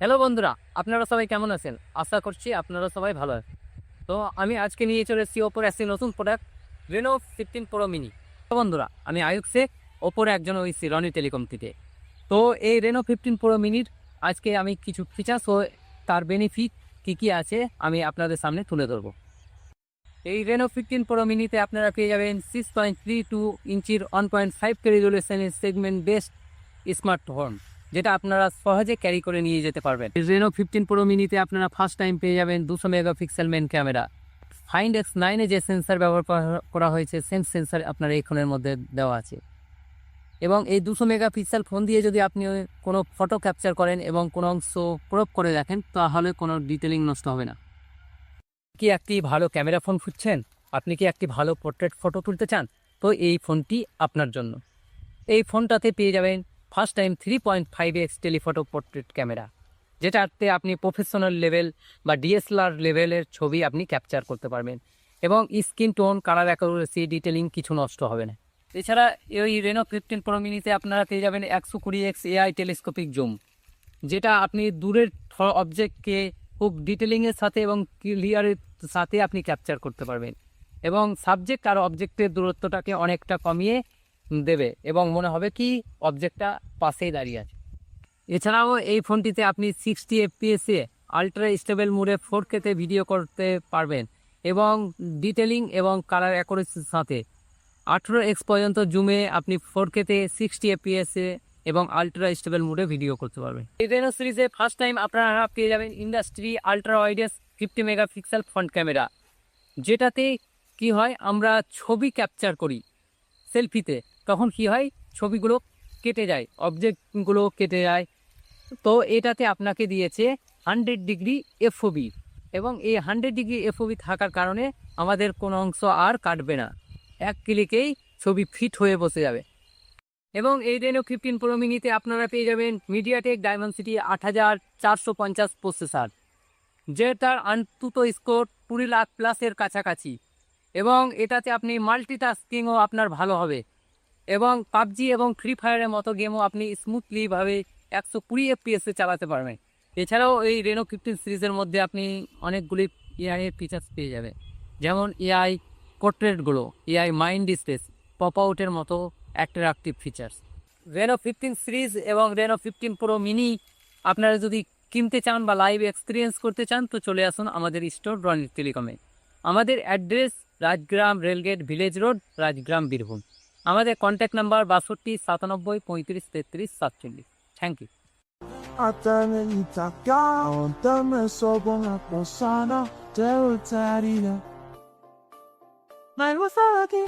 Hello বন্ধুরা, আপনারা সবাই কেমন আছেন? আশা করছি আপনারা সবাই ভালো আছেন। তো আমি আজকে নিয়ে চলে এসেছি ওপোর একটি নতুন প্রোডাক্ট রেনো 15 প্রো মিনি। তো বন্ধুরা, আমি আয়ুব শেখ, ওপোর একজন ওইসি রনি টেলিকম থেকে। তো এই রেনো 15 প্রো মিনির আজকে আমি কিছু ফিচার্স ও তার বেনিফিট কী আছে আমি আপনাদের সামনে তুলে ধরবো। এই রেনো 15 প্রো মিনিতে আপনারা পেয়ে যাবেন 6.32 ইঞ্চির 1.5K রেজুলেশনের সেগমেন্ট বেস্ট স্মার্টফোন, যেটা আপনারা সহজে ক্যারি করে নিয়ে যেতে পারবেন। রেনো 15 প্রো মিনিতে আপনারা ফার্স্ট টাইম পেয়ে যাবেন 200 megapixel main camera. Find X9 যে সেন্সার ব্যবহার করা হয়েছে সেম সেন্সার আপনার এই ফোনের মধ্যে দেওয়া আছে। এবং এই 200 মেগাপিক্সেল ফোন দিয়ে যদি আপনি কোনো ফটো ক্যাপচার করেন এবং কোনো অংশ ক্রপ করে দেখেন, তাহলে কোনো ডিটেলিং নষ্ট হবে না। কি একটি ভালো ক্যামেরা ফোন খুঁজছেন? আপনি কি একটি ভালো পোর্ট্রেট ফটো তুলতে চান? তো এই ফোনটি আপনার জন্য। এই ফোনটাতে পেয়ে যাবেন first time 3.5x telephoto portrait camera, যেটাতে আপনি প্রফেশনাল লেভেল বা ডিএসএলআর লেভেলের ছবি আপনি ক্যাপচার করতে পারবেন এবং screen tone, colour accuracy, detailing কিছু নষ্ট হবে না। এছাড়া এই রেনো 15 প্রো মিনিতে আপনারা পেয়ে যাবেন 120x এআই টেলিস্কোপিক জুম, যেটা আপনি দূরের অবজেক্টকে খুব ডিটেলিংয়ের সাথে এবং ক্লিয়ারের সাথে আপনি ক্যাপচার করতে পারবেন এবং সাবজেক্ট আর অবজেক্টের দূরত্বটাকে অনেকটা কমিয়ে দেবে এবং মনে হবে কি অবজেক্টটা পাশেই দাঁড়িয়ে আছে। এছাড়াও এই ফোনটিতে আপনি 60 এফপিএসে আলট্রা স্টেবল মোডে 4K ভিডিও করতে পারবেন এবং ডিটেলিং এবং কালার অ্যাকুরেসির সাথে 18x পর্যন্ত জুমে আপনি 4K 60 এফপিএসে এবং আলট্রা স্টেবল মোডে ভিডিও করতে পারবেন। এই রেনো সিরিজে ফার্স্ট টাইম আপনারা পেয়ে যাবেন industry ultra wides 50 megapixel front camera, যেটাতে কি হয়, আমরা ছবি ক্যাপচার করি সেলফিতে, তখন কি হয় ছবিগুলো কেটে যায়, অবজেক্টগুলো কেটে যায়। তো এটাতে আপনাকে দিয়েছে 100 ডিগ্রি এফওবি এবং এই 100 ডিগ্রি এফওবি থাকার কারণে আমাদের কোনো অংশ আর কাটবে না, এক ক্লিকেই ছবি ফিট হয়ে বসে যাবে। এবং এই রেনো 15 প্রো মিনিতে আপনারা পেয়ে যাবেন মিডিয়াটেক ডায়মেনসিটি 8450 প্রসেসর, যেটার আন্তত স্কোর 20 লাখ প্লাসের কাছাকাছি এবং এটাতে আপনি মাল্টিটাস্কিংও আপনার ভালো হবে এবং পাবজি এবং ফ্রি ফায়ারের মতো গেমও আপনি স্মুথলিভাবে 120 এফপিএসে চালাতে পারবেন। এছাড়াও এই রেনো 15 সিরিজের মধ্যে আপনি অনেকগুলি এআই এর ফিচার্স পেয়ে যাবেন, যেমন এআই পোর্ট্রেটগুলো, এআই মাইন্ড স্পেস, পপ আউটের মতো অ্যাট্রাকটিভ ফিচার্স। রেনো 15 সিরিজ এবং রেনো 15 প্রো মিনি আপনারা যদি কিনতে চান বা লাইভ এক্সপিরিয়েন্স করতে চান, তো চলে আসুন আমাদের স্টোর রনি টেলিকমে। আমাদের address Rajgram rail gate village road, Rajgram, Birbhum. আমাদের contact number 62 97 35 33 47। Thank you. Atame itaka, ontame sobonga posana, teutaria. Nai wasaki.